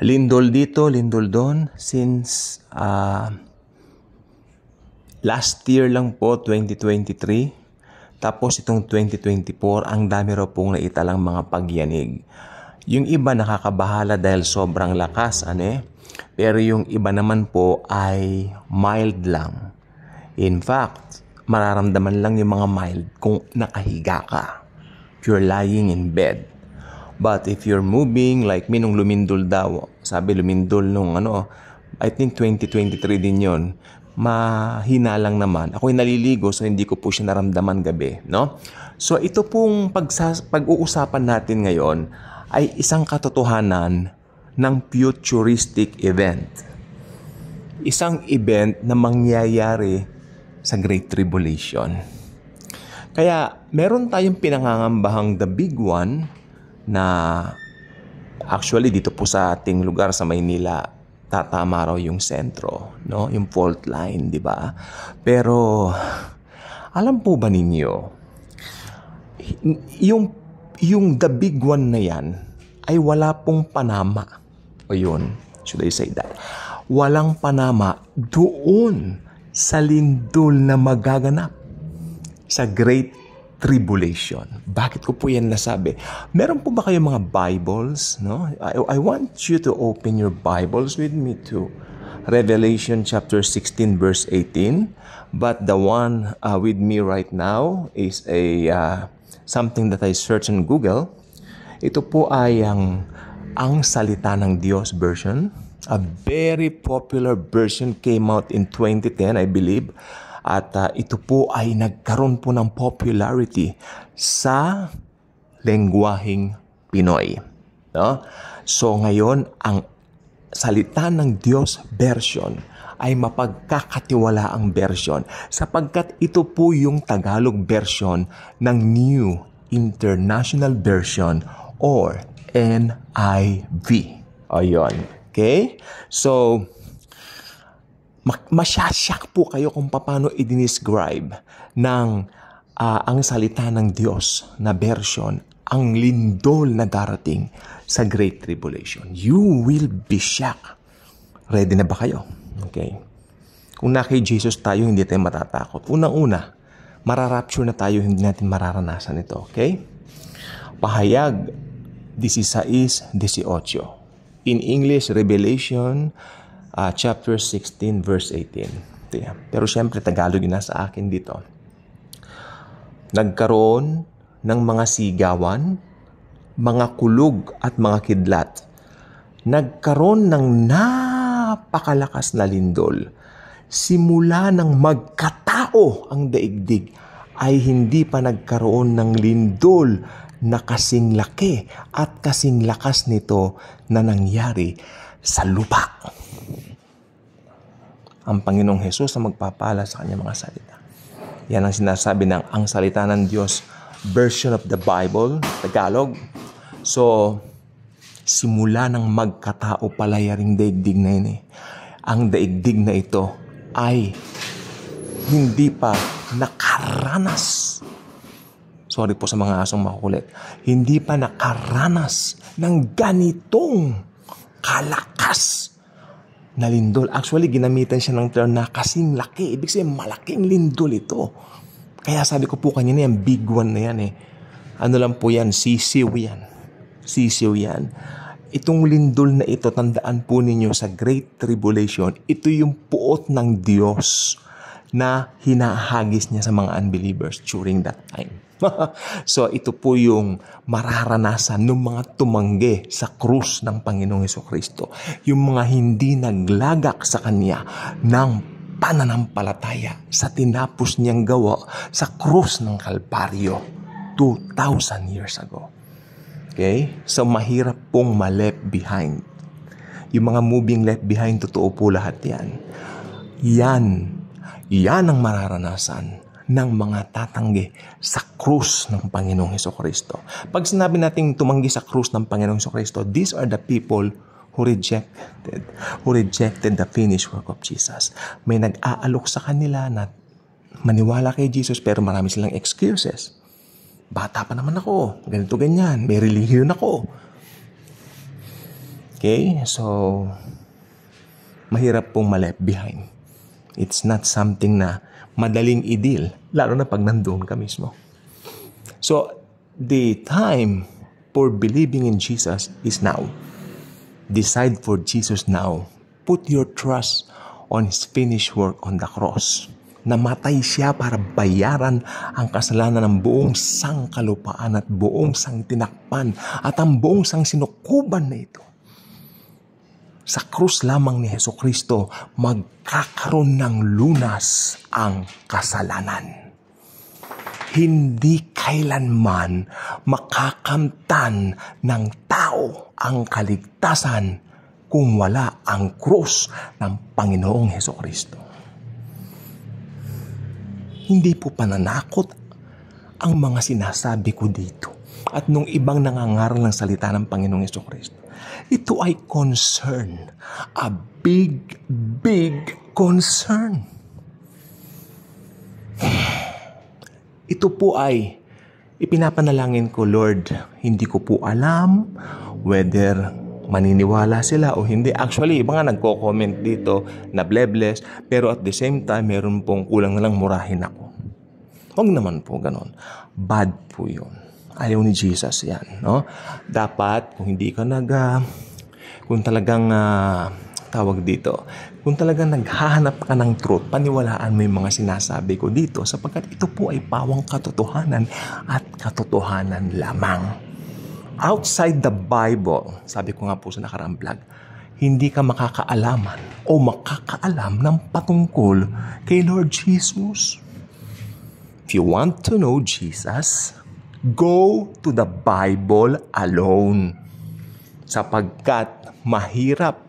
Lindol dito, lindol doon. Since last year lang po, 2023. Tapos itong 2024, ang dami raw pong naitalang mga pagyanig. Yung iba nakakabahala dahil sobrang lakas, Pero yung iba naman po ay mild lang. In fact, mararamdaman lang yung mga mild kung nakahiga ka. If you're lying in bed. But if you're moving, like me nung lumindol daw, sabi lumindol nung I think 2023 din yon, mahina lang naman. Ako'y naliligo so hindi ko po siya naramdaman gabi, no? So ito pong pag-uusapan natin ngayon ay isang katotohanan ng futuristic event. Isang event na mangyayari sa Great Tribulation. Kaya meron tayong pinangangambahang the big one na actually dito po sa ating lugar sa Maynila tatama raw yung sentro, no? Yung fault line, di ba? Pero alam po ba ninyo yung the big one na yan ay wala pong panama. O yun, should I say that? Walang panama doon sa lindol na magaganap sa Great Tribulation. Bakit ko po yan nasabi? Meron po ba kayong mga Bibles? No? I want you to open your Bibles with me to Revelation chapter 16 verse 18. But the one with me right now is something that I searched on Google. Ito po ay ang Salita ng Diyos version. A very popular version came out in 2010, I believe. At ito po ay nagkaroon po ng popularity sa lengguaheng Pinoy. No? So ngayon, ang Salita ng Diyos version ay mapagkakatiwalaang version sapagkat ito po yung Tagalog version ng New International Version or NIV. Ayun. Okay? So, masyasyak po kayo kung paano i-describe ng ang salita ng Diyos na version, ang lindol na darating sa Great Tribulation. You will be shocked. Ready na ba kayo? Okay. Kung na kay Jesus tayo, hindi tayo matatakot. Unang-una, mararapture na tayo, hindi natin mararanasan ito. Okay? Pahayag 16:18. In English, Revelation chapter 16 verse 18. Pero syempre Tagalog yun nasa akin dito. Nagkaroon ng mga sigawan, mga kulog at mga kidlat. Nagkaroon ng napakalakas na lindol. Simula ng magkatao ang daigdig ay hindi pa nagkaroon ng lindol na kasing laki at kasing lakas nito na nangyari sa lupa. Ang Panginoong Hesus na magpapala sa kanyang mga salita. Yan ang sinasabi ng ang salita ng Diyos version of the Bible, Tagalog. So, simula ng magkatao palayaring daigdig na yun ang daigdig na ito ay hindi pa nakaranas. Sorry po sa mga asong makukulit. Hindi pa nakaranas ng ganitong kalakas na lindol. Actually, ginamitan siya ng term na kasing laki. Ibig sabihin, malaking lindol ito. Kaya sabi ko po kanina, yung big one na yan Ano lang po yan? Sisiw yan. Sisiw yan. Itong lindol na ito, tandaan po ninyo sa Great Tribulation, ito yung puot ng Diyos na hinahagis niya sa mga unbelievers during that time. So ito po yung mararanasan ng mga tumanggi sa krus ng Panginoong Hesukristo. Yung mga hindi naglagak sa Kanya ng pananampalataya sa tinapos niyang gawa sa krus ng Kalbaryo 2,000 years ago. Okay? So mahirap pong ma-left behind. Yung mga moving left behind, totoo po lahat yan. Yan ang mararanasan ng mga tatanggi sa krus ng Panginoong Hesukristo. Pag sinabi natin tumanggi sa krus ng Panginoong Hesukristo, these are the people who rejected the finished work of Jesus. May nag-aalok sa kanila na maniwala kay Jesus pero marami silang excuses. Bata pa naman ako, ganito ganyan, may religion ako. Okay? So, mahirap pong ma-left behind. It's not something na madaling i-deal, lalo na pag nandoon ka mismo. So, the time for believing in Jesus is now. Decide for Jesus now. Put your trust on His finished work on the cross. Namatay siya para bayaran ang kasalanan ng buong sangkalupaan at buong sangtinakpan at ang buong sangsinukuban na ito. Sa krus lamang ni Jesucristo, magkakaroon ng lunas ang kasalanan. Hindi kailanman makakamtan ng tao ang kaligtasan kung wala ang krus ng Panginoong Jesucristo. Hindi po pananakot ang mga sinasabi ko dito at nung ibang nangangaral ng salita ng Panginoong Jesucristo. Ito ay concern. A big, big concern. Ito po ay ipinapanalangin ko, Lord, hindi ko po alam whether maniniwala sila o hindi. Actually, iba nga nagko-comment dito na blebless, pero at the same time, meron pong kulang na lang murahin ako. Huwag naman po ganon. Bad po yun. Ayaw ni Jesus yan. No? Dapat, kung hindi ka kung talagang tawag dito, kung talagang naghahanap ka ng truth, paniwalaan mo yung mga sinasabi ko dito sapagkat ito po ay pawang katotohanan at katotohanan lamang. Outside the Bible, sabi ko nga po sa nakaraang vlog, hindi ka makakaalaman o makakaalam ng patungkol kay Lord Jesus. If you want to know Jesus, go to the Bible alone. Sapagkat mahirap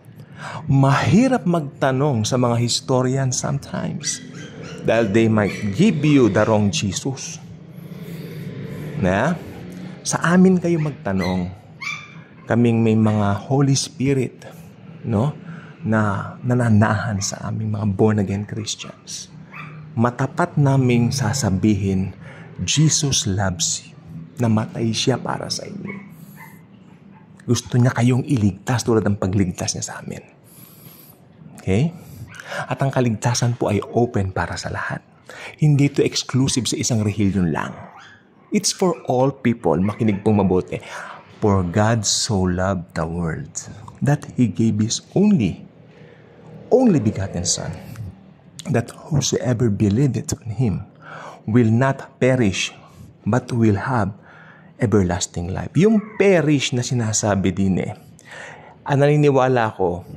magtanong sa mga historian sometimes dahil they might give you the wrong Jesus. Sa amin kayo magtanong. Kaming may mga Holy Spirit, no, na nananahan sa aming mga born-again Christians. Matapat naming sasabihin, Jesus loves you. Namatay siya para sa inyo. Gusto niya kayong iligtas tulad ng pagligtas niya sa amin. Okay? At ang kaligtasan po ay open para sa lahat. Hindi ito exclusive sa isang relihiyon lang. It's for all people. Makinig pong mabuti. For God so loved the world that He gave His only begotten Son, that whosoever believeth in Him will not perish, but will have everlasting life. Yung perish na sinasabi din naniniwala ko,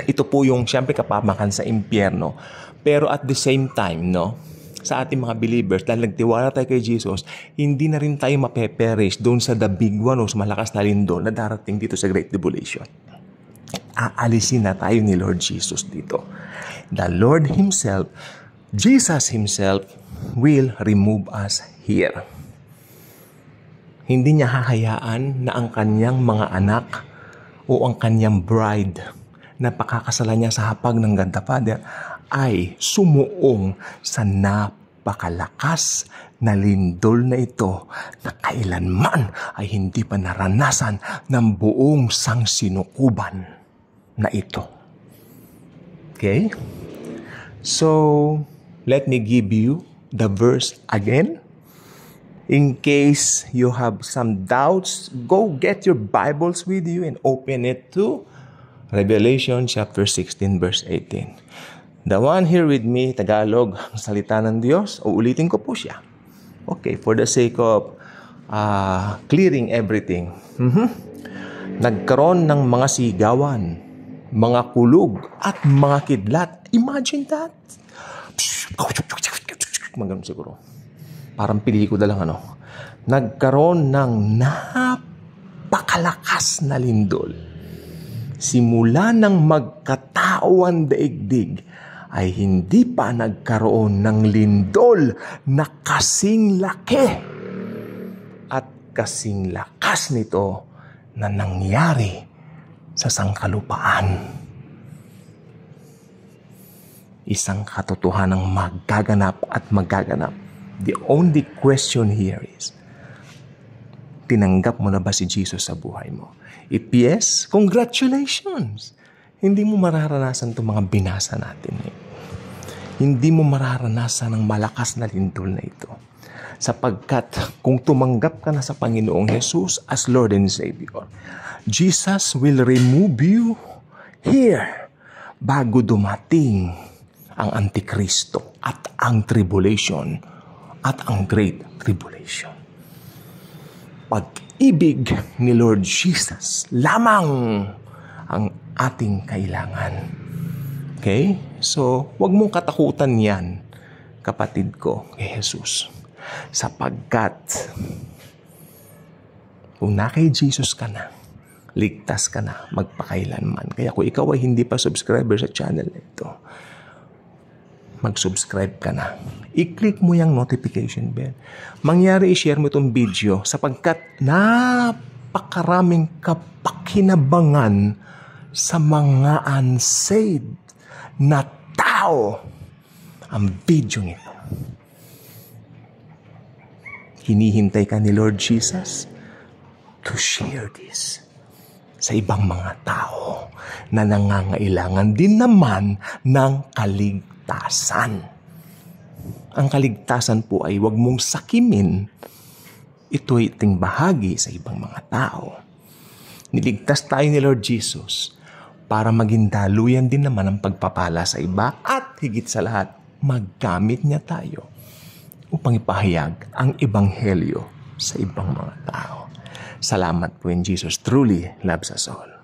ito po yung siyempre kapamakan sa impyerno. Pero at the same time, sa ating mga believers, dahil nagtiwala tayo kay Jesus, hindi na rin tayo mapeperish doon sa the big one o sa malakas na lindol na darating dito sa Great Tribulation. Aalisin na tayo ni Lord Jesus dito. The Lord Himself, Jesus Himself, will remove us here. Hindi niya hahayaan na ang kanyang mga anak o ang kanyang bride na pakakasalan niya sa hapag ng God the Father ay sumuong sa napakalakas na lindol na ito na kailanman ay hindi pa naranasan ng buong sangsinukuban na ito. Okay? So, let me give you the verse again. In case you have some doubts, go get your Bibles with you and open it to Revelation chapter 16 verse 18. The one here with me, Tagalog, ang salita ng Diyos. Uulitin ko po siya. Okay, for the sake of clearing everything. Nagkaroon ng mga sigawan, mga kulog, at mga kidlat. Imagine that. Magano siguro. Parang pelikula lang Nagkaroon ng napakalakas na lindol. Simula ng magkatao ang daigdig, ay hindi pa nagkaroon ng lindol na kasing laki at kasing lakas nito na nangyari sa sangkalupaan. Isang katotohanang magaganap at magaganap. The only question here is, tinanggap mo na ba si Jesus sa buhay mo? If yes, congratulations! Hindi mo mararanasan itong mga binasa natin. Hindi mo mararanasan ang malakas na lindol na ito. Sapagkat kung tumanggap ka na sa Panginoong Jesus as Lord and Savior, Jesus will remove you here bago dumating ang Antikristo at ang tribulation at ang Great Tribulation. Pag-ibig ni Lord Jesus lamang ang ating kailangan. Okay? So, huwag mong katakutan yan, kapatid ko, kay Jesus. Sapagkat, kung na kay Jesus ka na, ligtas ka na magpakailanman. Kaya kung ikaw ay hindi pa subscriber sa channel na ito, mag-subscribe ka na. I-click mo yung notification bell. Mangyari, i-share mo itong video sapagkat napakaraming kapakinabangan sa mga unsaved na tao ang video nito. Hinihintay ka ni Lord Jesus to share this sa ibang mga tao na nangangailangan din naman ng kaligtasan. Ang kaligtasan po ay huwag mong sakimin. Ito'y iting bahagi sa ibang mga tao. Niligtas tayo ni Lord Jesus para maging daluyan din naman ang pagpapala sa iba at higit sa lahat, maggamit niya tayo upang ipahayag ang ebanghelyo sa ibang mga tao. Salamat po in Jesus truly loves us all.